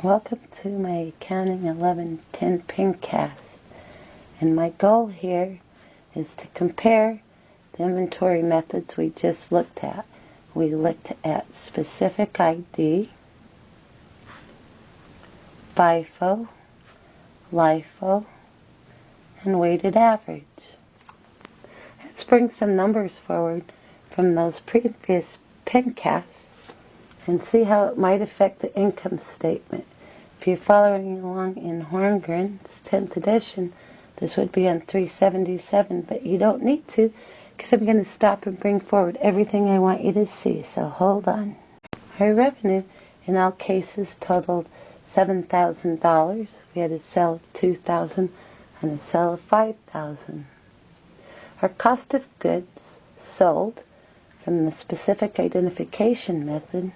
Welcome to my Accounting 1110 Pincast, and my goal here is to compare the inventory methods we just looked at. We looked at specific ID, FIFO, LIFO, and weighted average. Let's bring some numbers forward from those previous Pincasts and see how it might affect the income statement. If you're following along in Horngren's 10th edition, this would be on 377, but you don't need to, because I'm going to stop and bring forward everything I want you to see, so hold on. Our revenue in all cases totaled $7,000. We had a sale of $2,000 and a sale of $5,000. Our cost of goods sold from the specific identification method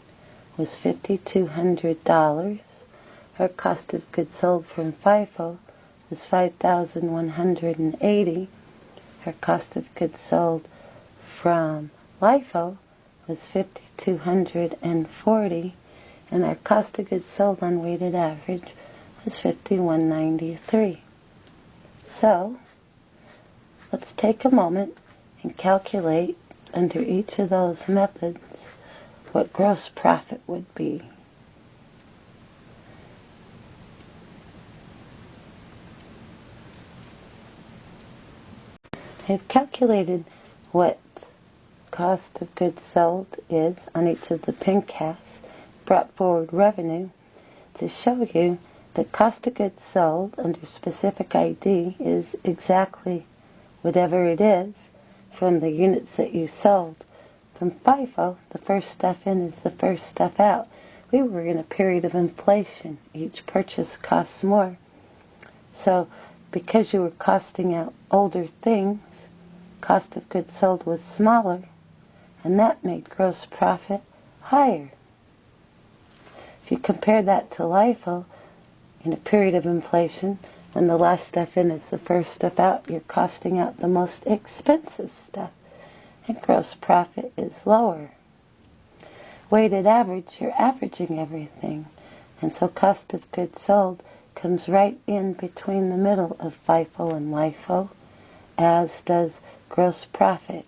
was $5,200. Our cost of goods sold from FIFO was $5,180. Our cost of goods sold from LIFO was $5,240, and our cost of goods sold on weighted average was $5,193. So, let's take a moment and calculate under each of those methods what gross profit would be. I've calculated what cost of goods sold is on each of the Pincasts, brought forward revenue to show you that cost of goods sold under specific ID is exactly whatever it is from the units that you sold. From FIFO, the first stuff in is the first stuff out. We were in a period of inflation. Each purchase costs more. So, because you were costing out older things, cost of goods sold was smaller, and that made gross profit higher. If you compare that to LIFO, in a period of inflation, when the last stuff in is the first stuff out, you're costing out the most expensive stuff, and gross profit is lower. Weighted average, you're averaging everything, and so cost of goods sold comes right in between the middle of FIFO and LIFO, as does gross profit.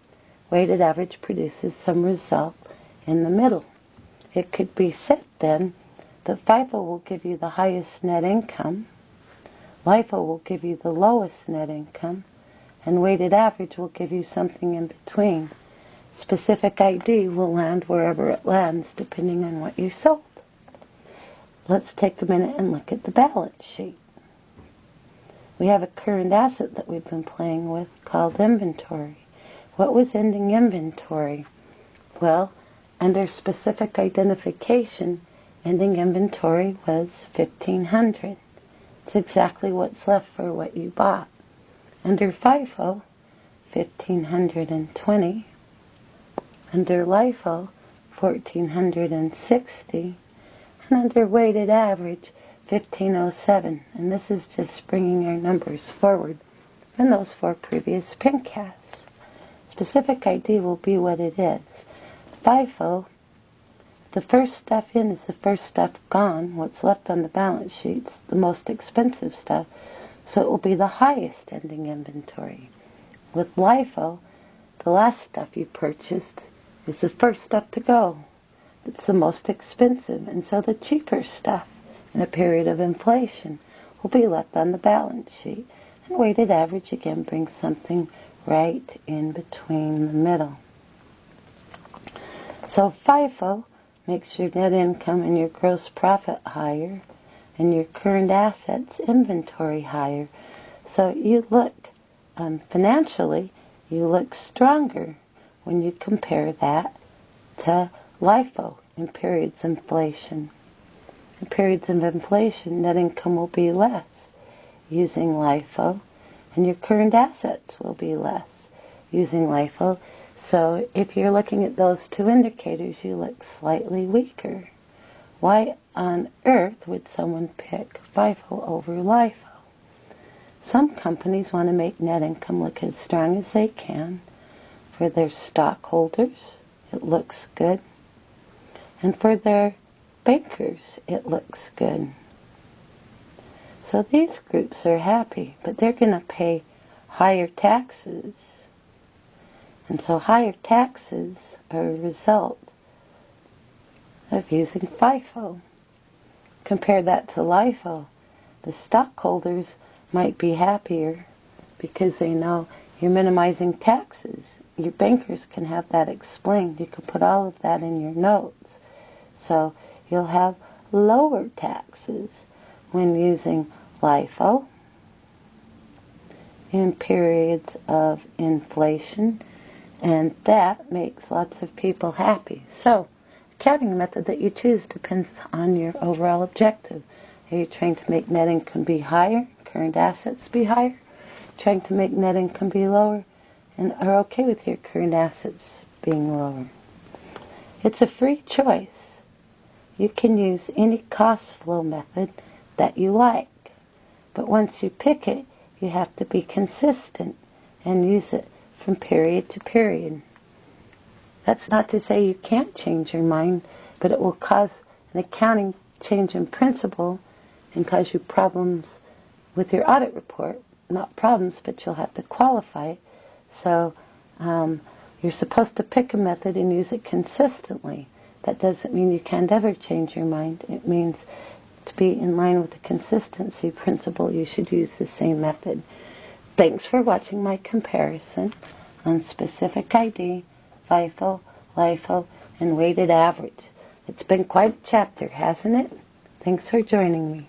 Weighted average produces some result in the middle. It could be said then that FIFO will give you the highest net income, LIFO will give you the lowest net income, and weighted average will give you something in between. Specific ID will land wherever it lands depending on what you sold. Let's take a minute and look at the balance sheet. We have a current asset that we've been playing with called inventory. What was ending inventory? Well, under specific identification, ending inventory was $1,500. It's exactly what's left for what you bought. Under FIFO, $1,520. Under LIFO, $1,460. And under weighted average, $1,507. And this is just bringing our numbers forward from those four previous Pincasts. Specific ID will be what it is. FIFO, the first stuff in is the first stuff gone. What's left on the balance sheet's the most expensive stuff, so it will be the highest ending inventory. With LIFO, the last stuff you purchased is the first stuff to go. It's the most expensive, and so the cheaper stuff in a period of inflation will be left on the balance sheet. And weighted average again brings something right in between the middle. So FIFO makes your net income and your gross profit higher, and your current assets inventory higher. So you look, financially, you look stronger when you compare that to LIFO in periods of inflation. In periods of inflation, net income will be less using LIFO, and your current assets will be less using LIFO. So if you're looking at those two indicators, you look slightly weaker. Why on earth would someone pick FIFO over LIFO? Some companies want to make net income look as strong as they can for their stockholders. It looks good. And for their bankers, it looks good. So these groups are happy, but they're going to pay higher taxes. And so higher taxes are a result of using FIFO. Compare that to LIFO. The stockholders might be happier because they know you're minimizing taxes. Your bankers can have that explained. You can put all of that in your notes. So you'll have lower taxes when using LIFO in periods of inflation, and that makes lots of people happy. So accounting method that you choose depends on your overall objective. Are you trying to make net income be higher, current assets be higher? Trying to make net income be lower, and are okay with your current assets being lower? It's a free choice. You can use any cost flow method that you like, but once you pick it, you have to be consistent and use it from period to period. That's not to say you can't change your mind, but it will cause an accounting change in principle and cause you problems with your audit report. Not problems, but you'll have to qualify it. So you're supposed to pick a method and use it consistently. That doesn't mean you can't ever change your mind. It means to be in line with the consistency principle, you should use the same method. Thanks for watching my comparison on specific ID, FIFO, LIFO, and weighted average. It's been quite a chapter, hasn't it? Thanks for joining me.